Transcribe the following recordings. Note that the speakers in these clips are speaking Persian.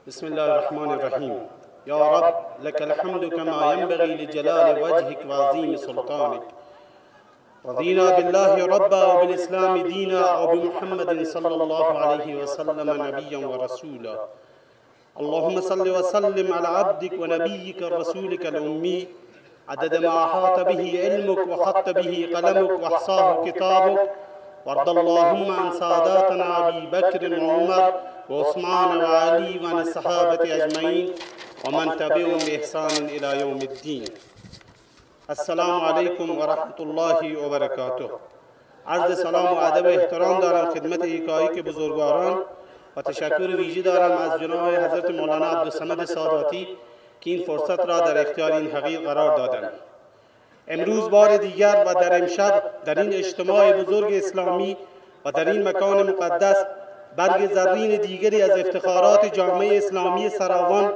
بسم الله الرحمن الرحيم. يا رب لك الحمد كما ينبغي لجلال وجهك وعظيم سلطانك. رضينا بالله ربا وبالإسلام دينا وبمحمد صلى الله عليه وسلم نبيا ورسولا. اللهم صل وسلم على عبدك ونبيك رسولك الأمي عدد ما أحاط به علمك وخط به قلمك وأحصاه كتابك. وارض اللهم عن ساداتنا أبي بكر وعمر وعثمان وعلي وعن الصحابة أجمعين ومن تبعهم بإحسان إلى يوم الدين. السلام علیکم و رحمت الله و برکاته. عرض سلام و ادب و احترام دارم خدمت یکایک بزرگواران و تشکر ویژه دارم از جناب حضرت مولانا عبدالصمد ساداتی که این فرصت را در اختیار این حقیر قرار دادند. امروز بار دیگر و در امشب در این اجتماع بزرگ اسلامی و در این مکان مقدس برگ زرین دیگری از افتخارات جامعه اسلامی سراوان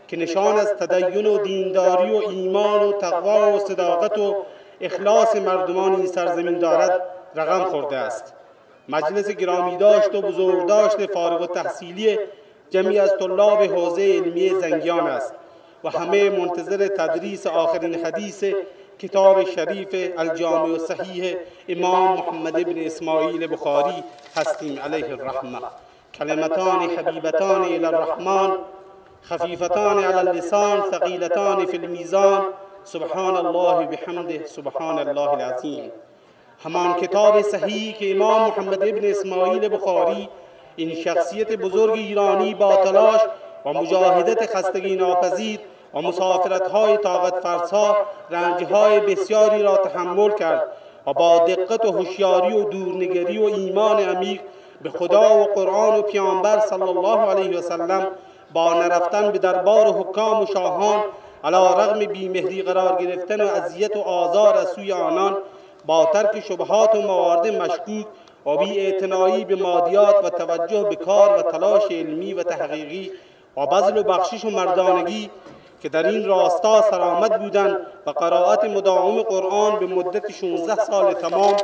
که نشان از تدین و دینداری و ایمان و تقوا و صداقت و اخلاص مردمان این سرزمین دارد رقم خورده است. مجلس گرامی داشت و بزرگ داشت فارغ التحصیلی جمعی از طلاب حوزه علمی زنگیان است و همه منتظر تدریس آخرین حدیث کتاب شریف الجامع الصحیح امام محمد بن اسماعیل بخاری هستیم علیه الرحمه. کلمتان حبیبتان الی الرحمن خفیفتان علی اللسان ثقیلتان فی المیزان سبحان الله بحمده سبحان الله العظیم. همان کتاب صحیح که امام محمد ابن اسماعیل بخاری، این شخصیت بزرگ ایرانی با تلاش و مجاهدت خستگی ناپذیر و مسافرت‌های طاقت فرسا رنج‌های بسیاری را تحمل کرد و با دقت و هوشیاری و دورنگری و ایمان عمیق به خدا و قرآن و پیامبر صلی الله علیه و سلم با نرفتن به دربار و حکام و شاهان علی رغم بیمهری قرار گرفتن و اذیت و آزار از سوی آنان، با ترک شبهات و موارد مشکوک و بی‌اعتنایی به مادیات و توجه به کار و تلاش علمی و تحقیقی و بذل و بخشش و مردانگی که در این راستا سرآمد بودند و قرائت مداوم قرآن به مدت 16 سال تمام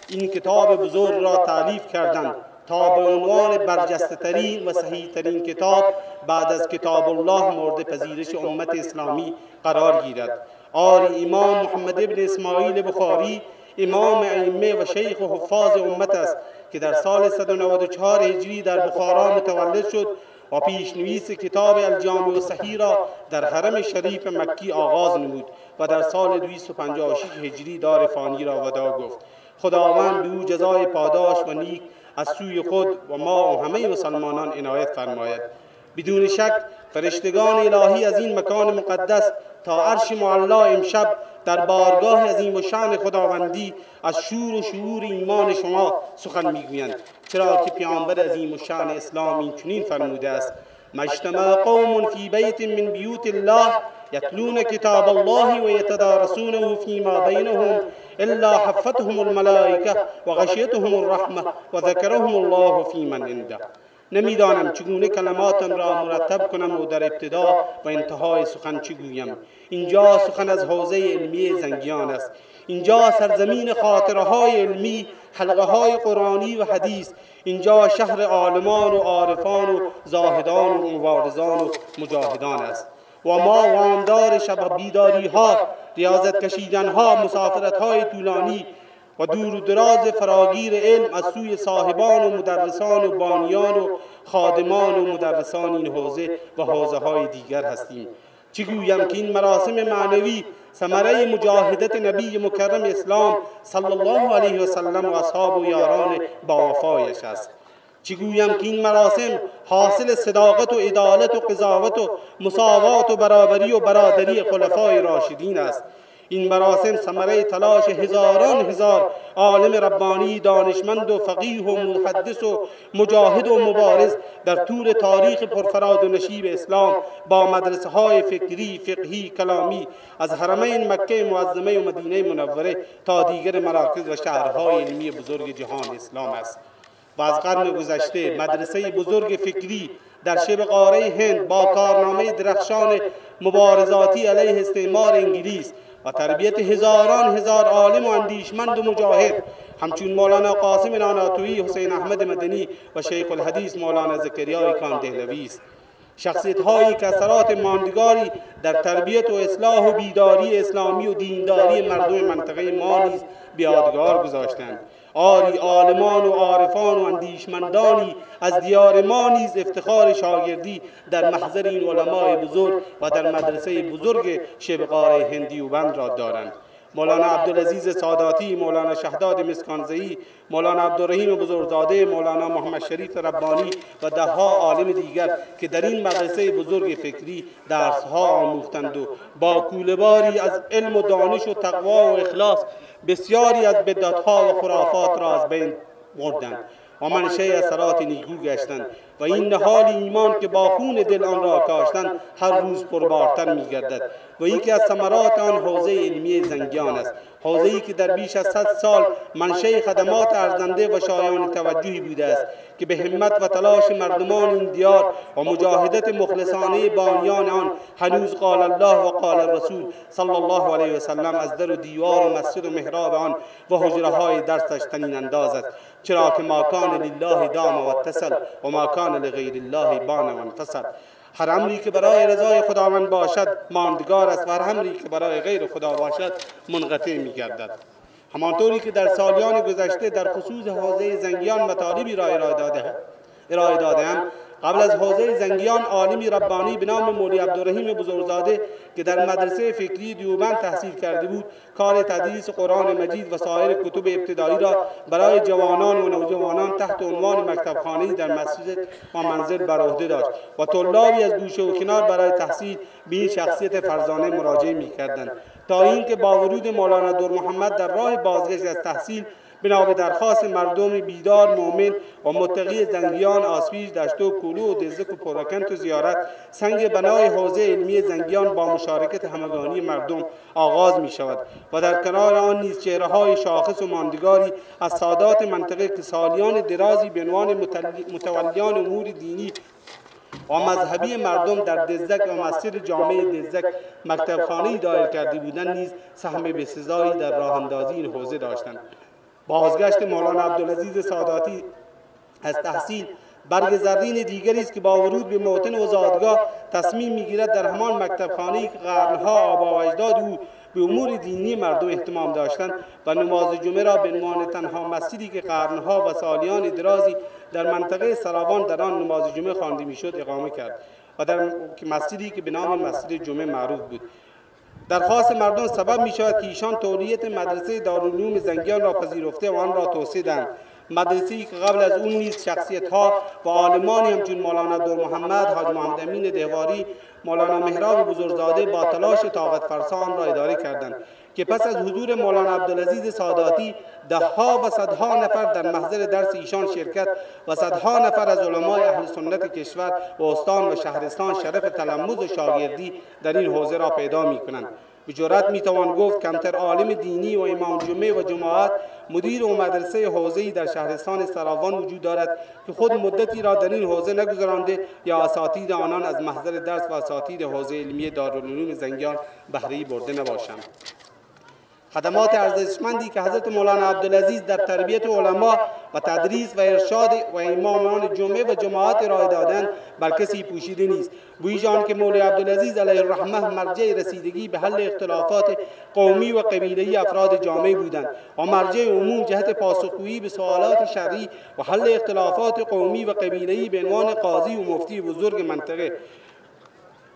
این کتاب بزرگ را تألیف کردند تا به عنوان برجسته ترین و صحیح ترین کتاب بعد از کتاب الله مورد پذیرش امت اسلامی قرار گیرد. آری امام محمد ابن اسماعیل بخاری امام ائمه و شیخ و حفاظ امت است که در سال 194 هجری در بخارا متولد شد و پیشنویس کتاب الجامع الصحیح را در حرم شریف مکی آغاز نمود و در سال 256 هجری دار فانی را وداع گفت. خداوند به او جزای پاداش و نیک از سوی خود و ما و همه مسلمانان عنایت فرماید. بدون شک فرشتگان الهی از این مکان مقدس تا عرش معلا امشب در بارگاه عظیم و شأن خداوندی از شور و شعور ایمان شما سخن میگویند، چرا که پیامبر عظیم و شأن اسلام این چنین فرموده است: مجتمع قوم فی بیت من بیوت الله یتلون کتاب الله و یتدارسونه فیما بینهم الا حفتهم الملائکه و غشیتهم الرحمه و ذکرهم الله فی من عنده. نمیدانم چگونه کلماتم را مرتب کنم و در ابتدا و انتهای سخن چه گویم. اینجا سخن از حوزه علمی زنگیان است. اینجا سرزمین خاطرهای علمی، حلقه های قرآنی و حدیث. اینجا شهر عالمان و عارفان و زاهدان و مبارزان و مجاهدان است. و ما وامدار شب بیداری ها، ریاضت کشیدن ها، مسافرت های طولانی و دور و دراز فراگیر علم از سوی صاحبان و مدرسان و بانیان و خادمان و مدرسان این حوزه و حوزه های دیگر هستیم. چه گویم که این مراسم معنوی ثمره مجاهدت نبی مکرم اسلام صلی الله علیه و سلم و اصحاب و یاران با وفایش است. چه گویم که این مراسم حاصل صداقت و عدالت و قضاوت و مساوات و برابری و برادری خلفای راشدین است. این مراسم ثمره تلاش هزاران هزار عالم ربانی، دانشمند و فقیه و محدث و مجاهد و مبارز در طول تاریخ پرفراز و نشیب اسلام با مدرسه های فکری، فقهی، کلامی از حرمین مکه معظمه و مدینه منوره تا دیگر مراکز و شهرهای علمی بزرگ جهان اسلام است. و از قرن گذشته مدرسه بزرگ فکری در شبه قاره هند با کارنامه درخشان مبارزاتی علیه استعمار انگلیس و تربیت هزاران هزار عالم و اندیشمند و مجاهد همچون مولانا قاسم ناناتویی، حسین احمد مدنی و شیخ الحدیث مولانا زکریا کان دهلوی است. شخصیت هایی که اثرات ماندگاری در تربیت و اصلاح و بیداری اسلامی و دینداری مردم منطقه ما نیز به یادگار گذاشتند. آری عالمان و عارفان و اندیشمندانی از دیار ما نیز افتخار شاگردی در محضر این علمای بزرگ و در مدرسه بزرگ شبه قاره هندیوبند را دارند. مولانا عبدالعزیز ساداتی، مولانا شهداد مسکانزئی، مولانا عبدالرحیم بزرگزاده، مولانا محمد شریف ربانی و دهها عالم دیگر که در این مدرسه بزرگ فکری درسها آموختند و با کوله‌باری از علم و دانش و تقوا و اخلاص بسیاری از بدعت‌ها و خرافات را از بین بردند و منشأ اثرات نیکو گشتند و این نهال ایمان که با خون دل آن را کاشتند هر روز پربارتر می‌گردد و یکی از ثمرات آن حوزه علمی زنگیان است، حوزه‌ای که در بیش از 100 سال منشأ خدمات ارزنده و شایان توجهی بوده است که به همت و تلاش مردمان این دیار و مجاهدت مخلصانه بانیان آن هنوز قال الله و قال الرسول صلی الله علیه و سلم از در و دیوار و مسجد و محراب آن و حجره‌های درسش طنین انداز است، چرا که ما کان لله دام و اتصل و ما کان لغیر الله بان و انفصل. هر امری که برای رضای خداوند باشد ماندگار است و هر امری که برای غیر خدا باشد منقطع می‌گردد. همانطوری که در سالیان گذشته در خصوص حوزه زنگیان مطالبی را ارائه داده‌ام، قبل از حوزه زنگیان عالمی ربانی به نام مولوی عبدالرحیم بزرگزاده که در مدرسه فکری دیوبند تحصیل کرده بود، کار تدریس قرآن مجید و سایر کتب ابتدایی را برای جوانان و نوجوانان تحت عنوان مکتبخانه‌ای در مسجد و منزل بر عهده داشت و طلابی از گوشه و کنار برای تحصیل به این شخصیت فرزانه مراجعه می‌کردند تا اینکه با ورود مولانا دور محمد در راه بازگشت از تحصیل بنا به درخواست مردم بیدار مؤمن و متقی زنگیان، آسفیج، دشتو، کولو و دزک و پورکنت و زیارت سنگ بنای حوزه علمی زنگیان با مشارکت همگانی مردم آغاز می شود و در کنار آن نیز چهره‌های شاخص و ماندگاری از سادات منطقه که سالیان درازی به عنوان متولیان امور دینی و مذهبی مردم در دزدک و مسجد جامع دزدک مکتبخانه‌ای دایر کرده بودند نیز سهم بسزایی در راه اندازی این حوزه داشتند. بازگشت مولانا عبدالعزیز ساداتی از تحصیل برگ زرین دیگری است که با ورود به موطن و زادگاه تصمیم می‌گیرد در همان مکتبخانه‌ای که قرنها آبا و اجداد او به امور دینی مردم اهتمام داشتند و نماز جمعه را به عنوان تنها مسجدی که قرنها و سالیان درازی در منطقه سراوان در آن نماز جمعه خوانده می‌شد اقامه کرد و در مسجدی که به نام مسجد جمعه معروف بود. درخواست مردم سبب می شود که ایشان تولیت مدرسه دارالعلوم زنگیان را پذیرفته و آن را توسعه دهند. مدرسه‌ای که قبل از اون نیز شخصیت‌ها و عالمانی همچون مولانا دور محمد، حاج محمد امین دهواری، مولانا مهراب بزرگزاده با تلاش طاقت فرسا را اداره کردند که پس از حضور مولانا عبدالعزیز ساداتی ده‌ها و صدها نفر در محضر درس ایشان شرکت و صدها نفر از علمای اهل سنت کشور و استان و شهرستان شرف تلمذ و شاگردی در این حوزه را پیدا می‌کنند. به جرات میتوان گفت کمتر عالم دینی و امام جمعه و جماعت مدیر و مدرسه حوزه‌ای در شهرستان سراوان وجود دارد که خود مدتی را در این حوزه نگذرانده یا اساتید آنان از محضر درس و اساتید حوزه علمی دارالعلوم زنگیان بهره برده نباشند. خدمات ارزشمندی که حضرت مولانا عبدالعزیز در تربیت علما و تدریس و ارشاد و امامان جمعه و جماعت ارائه دادند بر کسی پوشیده نیست. گویی آن که مولوی عبدالعزیز علیه الرحمه مرجع رسیدگی به حل اختلافات قومی و قبیله‌ای افراد جامعه بودند و مرجع عموم جهت پاسخگویی به سوالات شرعی و حل اختلافات قومی و قبیله‌ای به عنوان قاضی و مفتی بزرگ منطقه.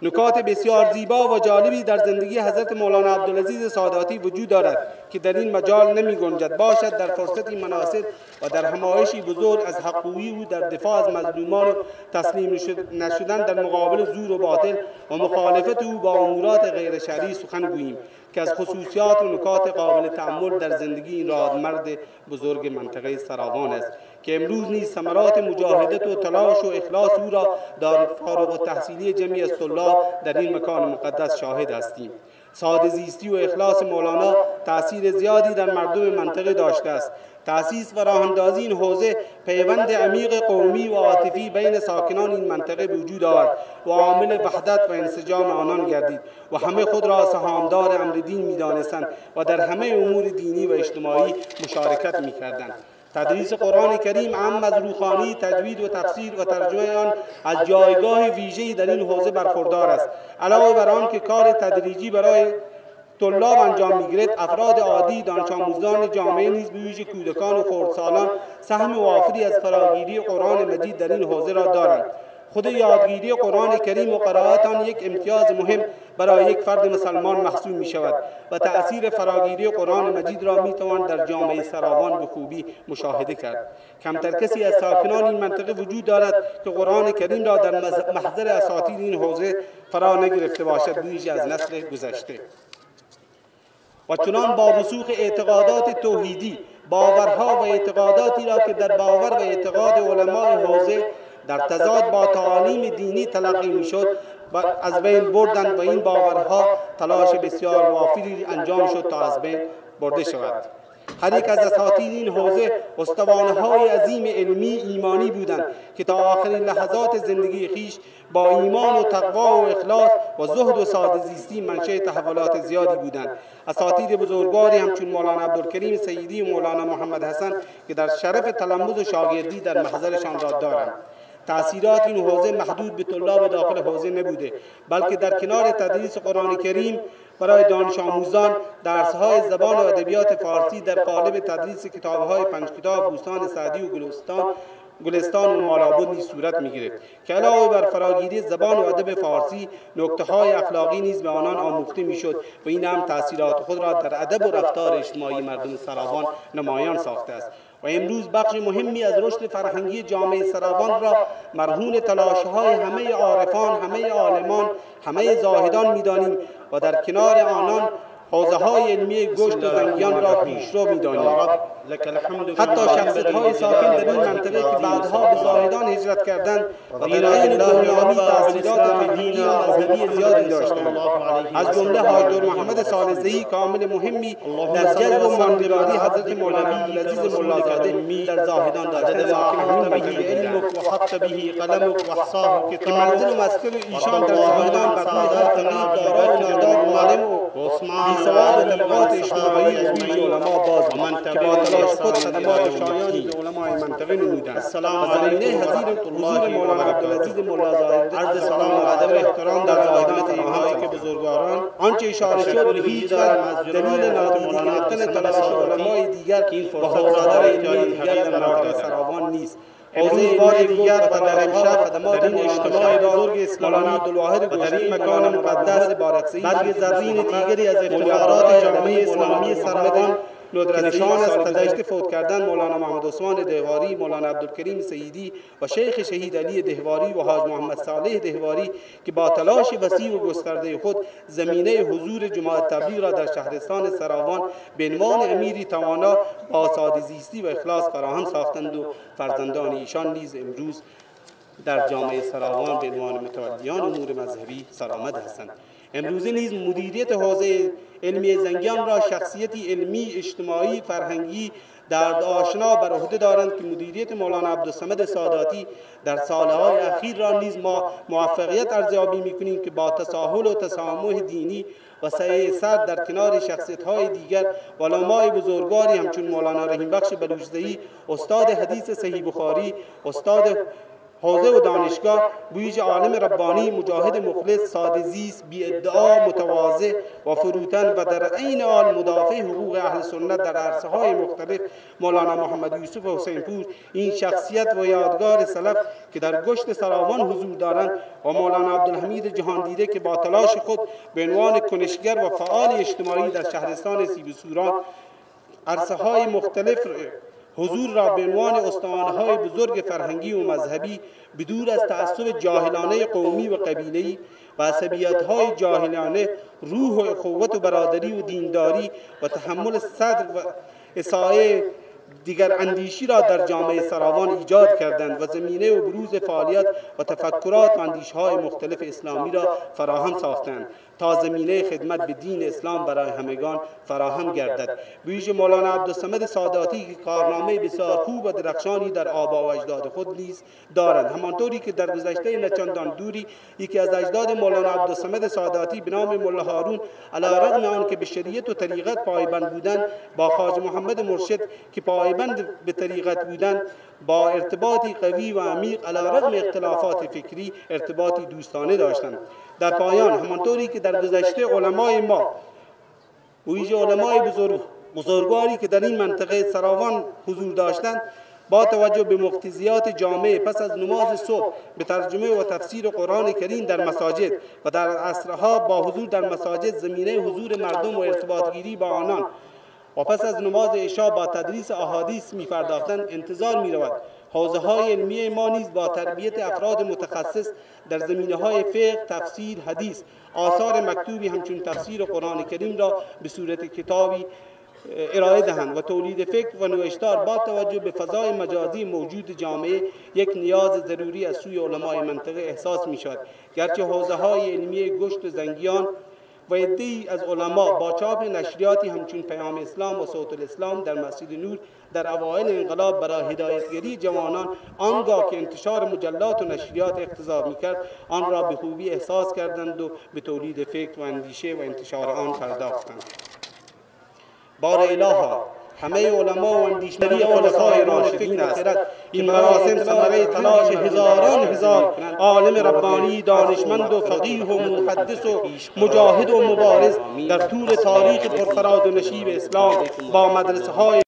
نکات بسیار زیبا و جالبی در زندگی حضرت مولانا عبدالعزیز ساداتی وجود دارد که در این مجال نمی گنجد باشد در فرصتی مناسب و در همایشی بزرگ از حقوقی او در دفاع از مظلومان و تسلیم نشدن در مقابل زور و باطل و مخالفت او با امورات غیر شرعی سخن گوییم که از خصوصیات و نکات قابل تأمل در زندگی این رادمرد بزرگ منطقه سراوان است که امروز نیز ثمرات مجاهدت و تلاش و اخلاص او را در فارغ التحصیلی جمعی از طلاب در این مکان مقدس شاهد هستیم. ساده زیستی و اخلاص مولانا تأثیر زیادی در مردم منطقه داشته است. تأسیس و راهاندازی این حوزه پیوند عمیق قومی و عاطفی بین ساکنان این منطقه به وجود آورد و عامل وحدت و انسجام آنان گردید و همه خود را سهامدار امر دین می‌دانستند و در همه امور دینی و اجتماعی مشارکت می‌کردند. تدریس قرآن کریم عام از روخانی، تجوید و تفسیر و ترجمه آن از جایگاه ویژه‌ای در این حوزه برخوردار است. علاوه بر آن که کار تدریجی برای طلاب انجام می‌گیرد، افراد عادی، دانش آموزان جامعه نیز به ویژه کودکان و خردسالان سهم وافری از فراگیری قرآن مجید در این حوزه را دارند. خود یادگیری قرآن کریم و قرائت آن یک امتیاز مهم برای یک فرد مسلمان محسوب می شود و تأثیر فراگیری قرآن مجید را می توان در جامعه سراوان به خوبی مشاهده کرد. کمتر کسی از ساکنان این منطقه وجود دارد که قرآن کریم را در محضر اساطیر این حوزه فرا نگرفته باشد، به ویژه از نسل گذشته. و چنان با رسوخ اعتقادات توحیدی، باورها و اعتقاداتی را که در باور و اعتقاد علمای حوزه در تضاد با تعالیم دینی تلقی میشد از بین بردند و این باورها تلاش بسیار وافری انجام شد تا از بین برده شود. هر یک از اساطیر این حوزه استوانه‌های عظیم علمی ایمانی بودند که تا آخرین لحظات زندگی خیش با ایمان و تقوا و اخلاص و زهد و ساده زیستی منشأ تحولات زیادی بودند. اساطیر بزرگواری همچون مولانا عبدالکریم سیدی و مولانا محمد حسن که در شرف تلمذ و شاگردی در محضرشان را دارند. تأثیرات این حوزه محدود به طلاب داخل حوزه نبوده، بلکه در کنار تدریس قرآن کریم برای دانش آموزان، درس‌های زبان و ادبیات فارسی در قالب تدریس کتاب‌های 5 کتاب بوستان سعدی و گلستان و مالابد نیز صورت می‌گیرد که علاوه بر فراگیری زبان و ادب فارسی، نکته‌های اخلاقی نیز به آنان آموخته می‌شد و این هم تأثیرات خود را در ادب و رفتار اجتماعی مردم سراوان نمایان ساخته است. و امروز بخش مهمی از رشد فرهنگی جامعه سراوان را مرهون تلاش‌های همه عارفان، همه عالمان، همه زاهدان می‌دانیم و در کنار آنان حوزه‌های علمی گشت و زنگیان را پیشرو می‌دانیم. حتی شخصیت‌های ساکن در این منطقه که بعدها به زاهدان هجرت کردند و در عین بنیانی تأثیرات فرهنگی و مذهبی زیادی داشتند. از جمله حاج دکتر محمد صالح‌زئی که عامل مهمی در جذب و ماندگاری حضرت مولانا عبدالعزیز ملازاده در زاهدان داشتند. ساکن به علمک و خط به قلمک و احصاه که منزل و مسکن ایشان در زاهدان بر تقریب دارا و نادار معلم و بی‌سواد طبقات اجتماعی از ویژه علما باز که با تلاش خود خدمات شایانی به علمای منطقه نمودند. السلام علیکم حضور مولانا عبدالعزیز ملازاده عرض سلام و ادب و احترام در زاهدان فراهم که بزرگواران آنچه اشاره شد به هیچ وجه دلیل نادیده گرفتن تلاش علمای دیگر و حوزه‌های علمی دیگر در منطقه سراوان نیست. حوزه بار دیگر و در امشب خدمات این اجتماع بزرگ اسلامی عبدالواحد و در این مکان مقدس بارکزئی برگ زرین دیگری از افتخارات جامعه اسلامی سراوان نشان است. گذشته فوت کردن مولانا محمد عثمان دهواری، مولانا عبدالکریم سیدی و شیخ شهید علی دهواری و حاج محمد صالح دهواری که با تلاش وسیع و گسترده خود زمینه حضور جماعت تبلیغ را در شهرستان سراوان به عنوان امیری توانا با ساده زیستی و اخلاص فراهم ساختند و فرزندان ایشان نیز امروز در جامعه سراوان به عنوان متولیان امور مذهبی سرآمد هستند. امروزه نیز مدیریت حوزه علمی زنگیان را شخصیتی علمی، اجتماعی، فرهنگی درد آشنا بر عهده دارند که مدیریت مولانا عبدالصمد ساداتی در سالهای اخیر را نیز ما موفقیت ارزیابی می‌کنیم که با تساهل و تسامح دینی و سعی صد در کنار شخصیت‌های دیگر و علمای بزرگواری همچون مولانا رحیم بخش بلوچزئی، استاد حدیث صحیح بخاری، استاد حوزه و دانشگاه، بویژه عالم ربانی، مجاهد مخلص، ساده زیست، بی ادعا، متواضع و فروتن و در عین حال مدافع حقوق اهل سنت در عرصه‌های مختلف مولانا محمد یوسف حسین پور، این شخصیت و یادگار سلف که در گشت سراوان حضور دارند و مولانا عبدالحمید جهاندیده که با تلاش خود به عنوان کنشگر و فعال اجتماعی در شهرستان سیب سوران عرصه‌های مختلف حضور را به عنوان استوانه‌های بزرگ فرهنگی و مذهبی بدور از تعصب جاهلانه قومی و قبیله‌ای و عصبیت‌های جاهلانه روح و اخوت و برادری و دینداری و تحمل صدر و اساءه دیگر اندیشی را در جامعه سراوان ایجاد کردند و زمینه و بروز فعالیت و تفکرات و اندیشه‌های مختلف اسلامی را فراهم ساختند تا زمینه خدمت به دین اسلام برای همگان فراهم گردد. ویژه مولانا عبدالصمد ساداتی که کارنامه بسیار خوب و درخشانی در آبا و اجداد خود نیز دارند. همانطوری که در گذشته نه چندان دوری یکی از اجداد مولانا عبدالصمد ساداتی به نام ملا هارون علی رغم آنکه به شریعت و طریقت پایبند بودند، با خواجه محمد مرشد که پایبند به طریقت بودند با ارتباطی قوی و عمیق علی رغم اختلافات فکری ارتباطی دوستانه داشتند. در پایان همانطوری که در گذشته علمای ما ویژه علمای بزرگواری که در این منطقه سراوان حضور داشتند، با توجه به مقتضیات جامعه پس از نماز صبح به ترجمه و تفسیر قرآن کریم در مساجد و در عصرها با حضور در مساجد زمینه حضور مردم و ارتباط گیری با آنان و پس از نماز عشا با تدریس احادیث می پرداختند، انتظار می رود حوزه های علمی ما نیز با تربیت افراد متخصص در زمینه های فقه، تفسیر، حدیث، آثار مکتوبی همچون تفسیر قرآن کریم را به صورت کتابی ارائه دهند و تولید فکر و نوشتار با توجه به فضای مجازی موجود جامعه یک نیاز ضروری از سوی علمای منطقه احساس می شود. گرچه حوزه های علمی گشت و زنگیان و عده‌ای از علما با چاپ نشریاتی همچون پیام اسلام و صوت الاسلام در مسجد نور در اوایل انقلاب برای هدایتگری جوانان آنگاه که انتشار مجلات و نشریات اقتضا می‌کرد آن را به خوبی احساس کردند و به تولید فکر و اندیشه و انتشار آن پرداختند. بار الها همه علما و اندیشمندی خلفای راشدین است. این مراسم ثمره تلاش هزاران هزار عالم ربانی، دانشمند و فقیه و محدث و مجاهد و مبارز در طول تاریخ پرفراز و نشیب اسلام با مدرسه های